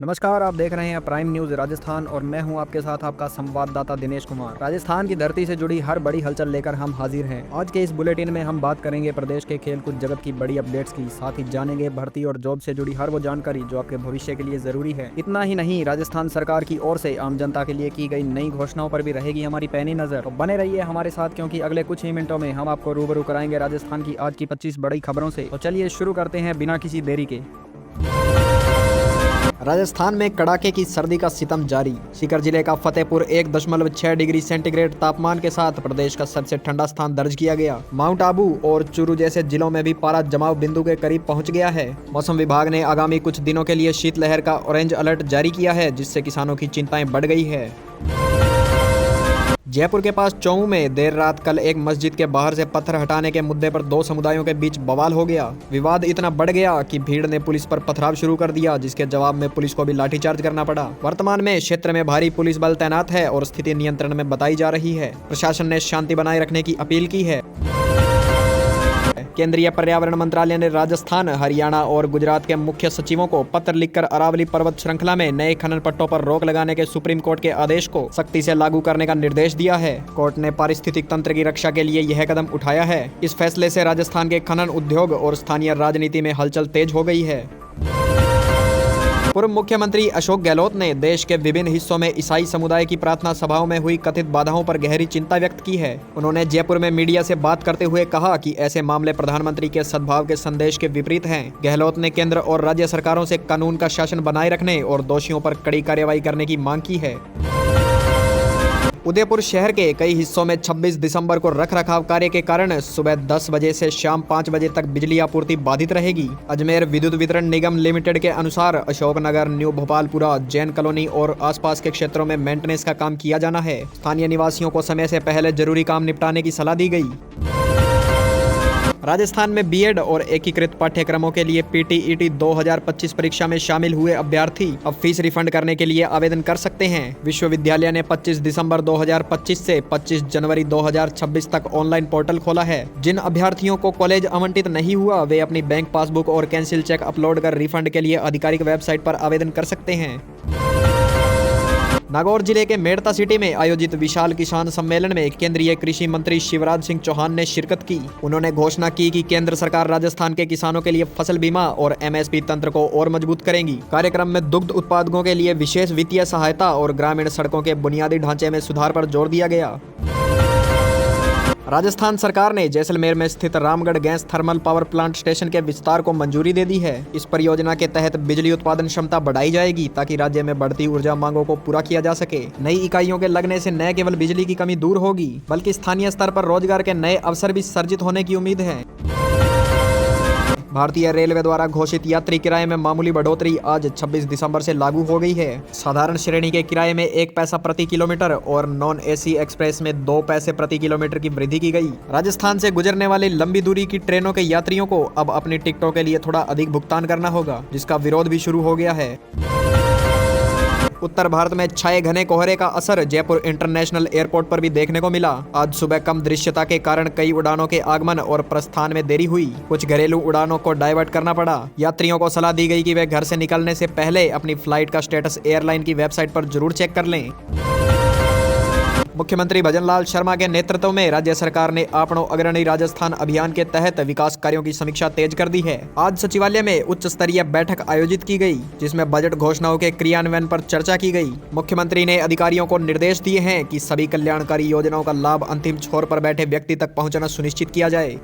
नमस्कार, आप देख रहे हैं प्राइम न्यूज राजस्थान और मैं हूं आपके साथ आपका संवाददाता दिनेश कुमार। राजस्थान की धरती से जुड़ी हर बड़ी हलचल लेकर हम हाजिर हैं। आज के इस बुलेटिन में हम बात करेंगे प्रदेश के खेलकूद जगत की बड़ी अपडेट्स की, साथ ही जानेंगे भर्ती और जॉब से जुड़ी हर वो जानकारी जो आपके भविष्य के लिए जरूरी है। इतना ही नहीं, राजस्थान सरकार की ओर से आम जनता के लिए की गई नई घोषणाओं पर भी रहेगी हमारी पैनी नजर। तो बने रहिए हमारे साथ, क्योंकि अगले कुछ ही मिनटों में हम आपको रूबरू कराएंगे राजस्थान की आज की 25 बड़ी खबरों से। तो चलिए शुरू करते हैं बिना किसी देरी के। राजस्थान में कड़ाके की सर्दी का सितम जारी। सीकर जिले का फतेहपुर 1.6 डिग्री सेंटीग्रेड तापमान के साथ प्रदेश का सबसे ठंडा स्थान दर्ज किया गया। माउंट आबू और चूरू जैसे जिलों में भी पारा जमाव बिंदु के करीब पहुंच गया है। मौसम विभाग ने आगामी कुछ दिनों के लिए शीतलहर का ऑरेंज अलर्ट जारी किया है, जिससे किसानों की चिंताएं बढ़ गई है। जयपुर के पास चौऊ में देर रात कल एक मस्जिद के बाहर से पत्थर हटाने के मुद्दे पर दो समुदायों के बीच बवाल हो गया। विवाद इतना बढ़ गया कि भीड़ ने पुलिस पर पथराव शुरू कर दिया, जिसके जवाब में पुलिस को भी लाठीचार्ज करना पड़ा। वर्तमान में क्षेत्र में भारी पुलिस बल तैनात है और स्थिति नियंत्रण में बताई जा रही है। प्रशासन ने शांति बनाए रखने की अपील की है। केंद्रीय पर्यावरण मंत्रालय ने राजस्थान, हरियाणा और गुजरात के मुख्य सचिवों को पत्र लिखकर अरावली पर्वत श्रृंखला में नए खनन पट्टों पर रोक लगाने के सुप्रीम कोर्ट के आदेश को सख्ती से लागू करने का निर्देश दिया है। कोर्ट ने पारिस्थितिक तंत्र की रक्षा के लिए यह कदम उठाया है। इस फैसले से राजस्थान के खनन उद्योग और स्थानीय राजनीति में हलचल तेज हो गई है। पूर्व मुख्यमंत्री अशोक गहलोत ने देश के विभिन्न हिस्सों में ईसाई समुदाय की प्रार्थना सभाओं में हुई कथित बाधाओं पर गहरी चिंता व्यक्त की है। उन्होंने जयपुर में मीडिया से बात करते हुए कहा कि ऐसे मामले प्रधानमंत्री के सद्भाव के संदेश के विपरीत हैं। गहलोत ने केंद्र और राज्य सरकारों से कानून का शासन बनाए रखने और दोषियों पर कड़ी कार्रवाई करने की मांग की है। उदयपुर शहर के कई हिस्सों में 26 दिसंबर को रखरखाव कार्य के कारण सुबह 10 बजे से शाम 5 बजे तक बिजली आपूर्ति बाधित रहेगी। अजमेर विद्युत वितरण निगम लिमिटेड के अनुसार अशोकनगर, न्यू भोपालपुरा, जैन कॉलोनी और आसपास के क्षेत्रों में मेंटेनेंस का काम किया जाना है। स्थानीय निवासियों को समय से पहले जरूरी काम निपटाने की सलाह दी गई। राजस्थान में बीएड और एकीकृत पाठ्यक्रमों के लिए पीटीईटी 2025 परीक्षा में शामिल हुए अभ्यर्थी अब फीस रिफंड करने के लिए आवेदन कर सकते हैं। विश्वविद्यालय ने 25 दिसंबर 2025 से 25 जनवरी 2026 तक ऑनलाइन पोर्टल खोला है। जिन अभ्यर्थियों को कॉलेज आवंटित नहीं हुआ, वे अपनी बैंक पासबुक और कैंसिल चेक अपलोड कर रिफंड के लिए आधिकारिक वेबसाइट पर आवेदन कर सकते हैं। नागौर जिले के मेड़ता सिटी में आयोजित विशाल किसान सम्मेलन में केंद्रीय कृषि मंत्री शिवराज सिंह चौहान ने शिरकत की। उन्होंने घोषणा की कि केंद्र सरकार राजस्थान के किसानों के लिए फसल बीमा और एमएसपी तंत्र को और मजबूत करेगी। कार्यक्रम में दुग्ध उत्पादकों के लिए विशेष वित्तीय सहायता और ग्रामीण सड़कों के बुनियादी ढांचे में सुधार पर जोर दिया गया। राजस्थान सरकार ने जैसलमेर में स्थित Ramgarh gas thermal power plant station के विस्तार को मंजूरी दे दी है। इस परियोजना के तहत बिजली उत्पादन क्षमता बढ़ाई जाएगी, ताकि राज्य में बढ़ती ऊर्जा मांगों को पूरा किया जा सके। नई इकाइयों के लगने से न केवल बिजली की कमी दूर होगी, बल्कि स्थानीय स्तर पर रोजगार के नए अवसर भी सर्जित होने की उम्मीद है। भारतीय रेलवे द्वारा घोषित यात्री किराए में मामूली बढ़ोतरी आज 26 दिसंबर से लागू हो गई है। साधारण श्रेणी के किराए में 1 पैसा प्रति किलोमीटर और नॉन एसी एक्सप्रेस में 2 पैसे प्रति किलोमीटर की वृद्धि की गई। राजस्थान से गुजरने वाली लंबी दूरी की ट्रेनों के यात्रियों को अब अपनी टिकटों के लिए थोड़ा अधिक भुगतान करना होगा, जिसका विरोध भी शुरू हो गया है। उत्तर भारत में छाए घने कोहरे का असर जयपुर इंटरनेशनल एयरपोर्ट पर भी देखने को मिला। आज सुबह कम दृश्यता के कारण कई उड़ानों के आगमन और प्रस्थान में देरी हुई। कुछ घरेलू उड़ानों को डाइवर्ट करना पड़ा। यात्रियों को सलाह दी गई कि वे घर से निकलने से पहले अपनी फ्लाइट का स्टेटस एयरलाइन की वेबसाइट पर जरूर चेक कर लें। मुख्यमंत्री भजनलाल शर्मा के नेतृत्व में राज्य सरकार ने आपनो अग्रणी राजस्थान अभियान के तहत विकास कार्यों की समीक्षा तेज कर दी है। आज सचिवालय में उच्च स्तरीय बैठक आयोजित की गई, जिसमें बजट घोषणाओं के क्रियान्वयन पर चर्चा की गई। मुख्यमंत्री ने अधिकारियों को निर्देश दिए हैं कि सभी कल्याणकारी योजनाओं का लाभ अंतिम छोर पर बैठे व्यक्ति तक पहुंचाना सुनिश्चित किया जाए।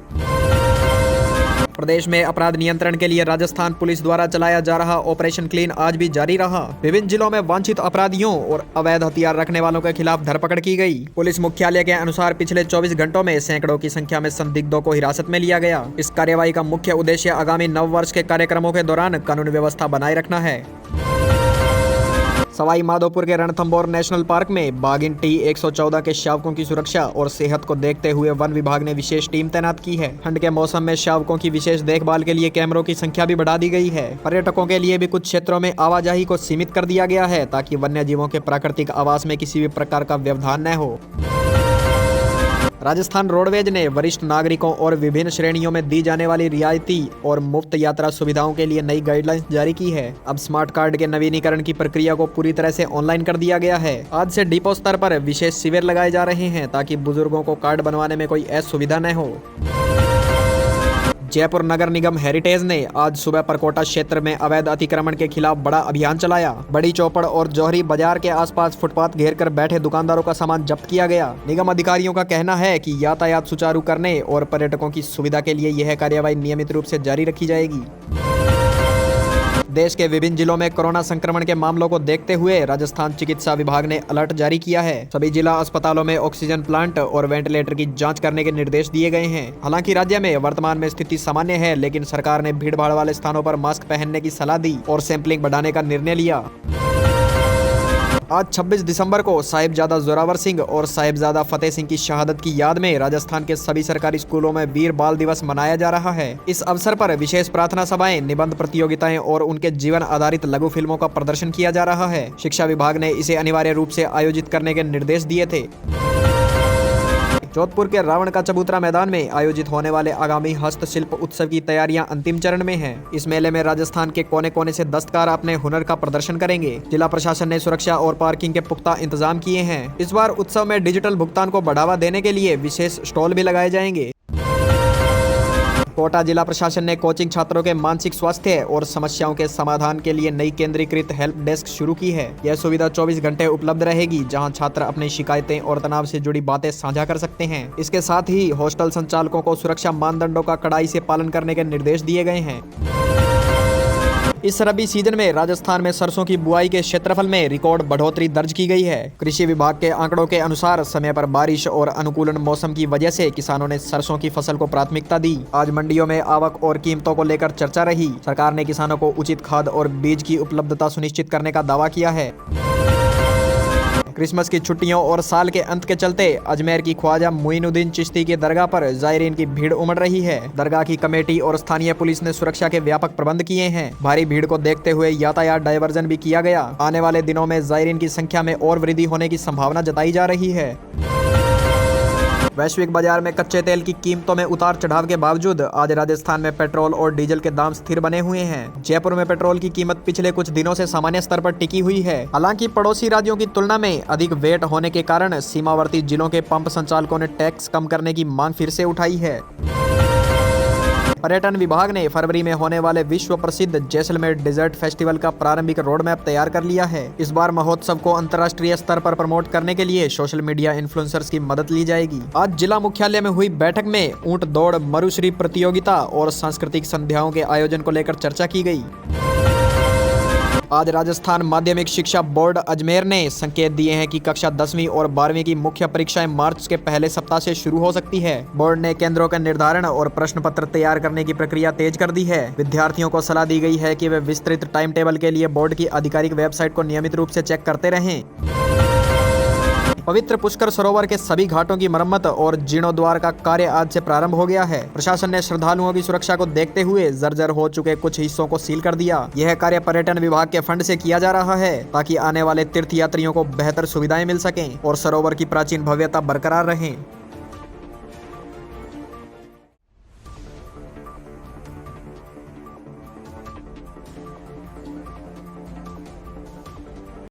प्रदेश में अपराध नियंत्रण के लिए राजस्थान पुलिस द्वारा चलाया जा रहा ऑपरेशन क्लीन आज भी जारी रहा। विभिन्न जिलों में वांछित अपराधियों और अवैध हथियार रखने वालों के खिलाफ धरपकड़ की गई। पुलिस मुख्यालय के अनुसार पिछले 24 घंटों में सैकड़ों की संख्या में संदिग्धों को हिरासत में लिया गया। इस कार्यवाही का मुख्य उद्देश्य आगामी नव वर्ष के कार्यक्रमों के दौरान कानून व्यवस्था बनाए रखना है। सवाई माधोपुर के रणथंभौर नेशनल पार्क में बाघिन T-114 के शावकों की सुरक्षा और सेहत को देखते हुए वन विभाग ने विशेष टीम तैनात की है। ठंड के मौसम में शावकों की विशेष देखभाल के लिए कैमरों की संख्या भी बढ़ा दी गई है। पर्यटकों के लिए भी कुछ क्षेत्रों में आवाजाही को सीमित कर दिया गया है, ताकि वन्य जीवों के प्राकृतिक आवास में किसी भी प्रकार का व्यवधान न हो। राजस्थान रोडवेज ने वरिष्ठ नागरिकों और विभिन्न श्रेणियों में दी जाने वाली रियायती और मुफ्त यात्रा सुविधाओं के लिए नई गाइडलाइंस जारी की है। अब स्मार्ट कार्ड के नवीनीकरण की प्रक्रिया को पूरी तरह से ऑनलाइन कर दिया गया है। आज से डिपो स्तर पर विशेष शिविर लगाए जा रहे हैं ताकि बुजुर्गों को कार्ड बनवाने में कोई असुविधा न हो। जयपुर नगर निगम हेरिटेज ने आज सुबह परकोटा क्षेत्र में अवैध अतिक्रमण के खिलाफ बड़ा अभियान चलाया। बड़ी चौपड़ और जौहरी बाजार के आसपास फुटपाथ घेर कर बैठे दुकानदारों का सामान जब्त किया गया। निगम अधिकारियों का कहना है कि यातायात सुचारू करने और पर्यटकों की सुविधा के लिए यह कार्यवाही नियमित रूप से जारी रखी जाएगी। देश के विभिन्न जिलों में कोरोना संक्रमण के मामलों को देखते हुए राजस्थान चिकित्सा विभाग ने अलर्ट जारी किया है। सभी जिला अस्पतालों में ऑक्सीजन प्लांट और वेंटिलेटर की जांच करने के निर्देश दिए गए हैं। हालांकि राज्य में वर्तमान में स्थिति सामान्य है, लेकिन सरकार ने भीड़भाड़ वाले स्थानों पर मास्क पहनने की सलाह दी और सैंपलिंग बढ़ाने का निर्णय लिया। आज 26 दिसंबर को साहिबजादा जोरावर सिंह और साहिबजादा फतेह सिंह की शहादत की याद में राजस्थान के सभी सरकारी स्कूलों में वीर बाल दिवस मनाया जा रहा है। इस अवसर पर विशेष प्रार्थना सभाएं, निबंध प्रतियोगिताएं और उनके जीवन आधारित लघु फिल्मों का प्रदर्शन किया जा रहा है। शिक्षा विभाग ने इसे अनिवार्य रूप से आयोजित करने के निर्देश दिए थे। जोधपुर के रावण का चबूतरा मैदान में आयोजित होने वाले आगामी हस्तशिल्प उत्सव की तैयारियां अंतिम चरण में हैं। इस मेले में राजस्थान के कोने कोने से दस्तकार अपने हुनर का प्रदर्शन करेंगे। जिला प्रशासन ने सुरक्षा और पार्किंग के पुख्ता इंतजाम किए हैं। इस बार उत्सव में डिजिटल भुगतान को बढ़ावा देने के लिए विशेष स्टॉल भी लगाए जाएंगे। कोटा जिला प्रशासन ने कोचिंग छात्रों के मानसिक स्वास्थ्य और समस्याओं के समाधान के लिए नई केंद्रीकृत हेल्प डेस्क शुरू की है। यह सुविधा 24 घंटे उपलब्ध रहेगी, जहां छात्र अपनी शिकायतें और तनाव से जुड़ी बातें साझा कर सकते हैं। इसके साथ ही हॉस्टल संचालकों को सुरक्षा मानदंडों का कड़ाई से पालन करने के निर्देश दिए गए हैं। इस रबी सीजन में राजस्थान में सरसों की बुआई के क्षेत्रफल में रिकॉर्ड बढ़ोतरी दर्ज की गई है। कृषि विभाग के आंकड़ों के अनुसार समय पर बारिश और अनुकूलन मौसम की वजह से किसानों ने सरसों की फसल को प्राथमिकता दी। आज मंडियों में आवक और कीमतों को लेकर चर्चा रही। सरकार ने किसानों को उचित खाद और बीज की उपलब्धता सुनिश्चित करने का दावा किया है। क्रिसमस की छुट्टियों और साल के अंत के चलते अजमेर की ख्वाजा मुइनुद्दीन चिश्ती की दरगाह पर जायरीन की भीड़ उमड़ रही है। दरगाह की कमेटी और स्थानीय पुलिस ने सुरक्षा के व्यापक प्रबंध किए हैं। भारी भीड़ को देखते हुए यातायात डायवर्जन भी किया गया। आने वाले दिनों में जायरीन की संख्या में और वृद्धि होने की संभावना जताई जा रही है। वैश्विक बाजार में कच्चे तेल की कीमतों में उतार चढ़ाव के बावजूद आज राजस्थान में पेट्रोल और डीजल के दाम स्थिर बने हुए हैं। जयपुर में पेट्रोल की कीमत पिछले कुछ दिनों से सामान्य स्तर पर टिकी हुई है। हालांकि पड़ोसी राज्यों की तुलना में अधिक वेट होने के कारण सीमावर्ती जिलों के पंप संचालकों ने टैक्स कम करने की मांग फिर से उठाई है। पर्यटन विभाग ने फरवरी में होने वाले विश्व प्रसिद्ध जैसलमेर डेजर्ट फेस्टिवल का प्रारंभिक रोड मैप तैयार कर लिया है। इस बार महोत्सव को अंतर्राष्ट्रीय स्तर पर प्रमोट करने के लिए सोशल मीडिया इन्फ्लुएंसर्स की मदद ली जाएगी। आज जिला मुख्यालय में हुई बैठक में ऊंट दौड़, मरुश्री प्रतियोगिता और सांस्कृतिक संध्याओं के आयोजन को लेकर चर्चा की गई। आज राजस्थान माध्यमिक शिक्षा बोर्ड अजमेर ने संकेत दिए हैं कि कक्षा 10वीं और 12वीं की मुख्य परीक्षाएं मार्च के पहले सप्ताह से शुरू हो सकती है। बोर्ड ने केंद्रों का निर्धारण और प्रश्न पत्र तैयार करने की प्रक्रिया तेज कर दी है। विद्यार्थियों को सलाह दी गई है कि वे विस्तृत टाइम टेबल के लिए बोर्ड की आधिकारिक वेबसाइट को नियमित रूप से चेक करते रहें। पवित्र पुष्कर सरोवर के सभी घाटों की मरम्मत और जीर्णोद्वार का कार्य आज से प्रारंभ हो गया है। प्रशासन ने श्रद्धालुओं की सुरक्षा को देखते हुए जर्जर हो चुके कुछ हिस्सों को सील कर दिया। यह कार्य पर्यटन विभाग के फंड से किया जा रहा है ताकि आने वाले तीर्थयात्रियों को बेहतर सुविधाएं मिल सकें और सरोवर की प्राचीन भव्यता बरकरार रहे।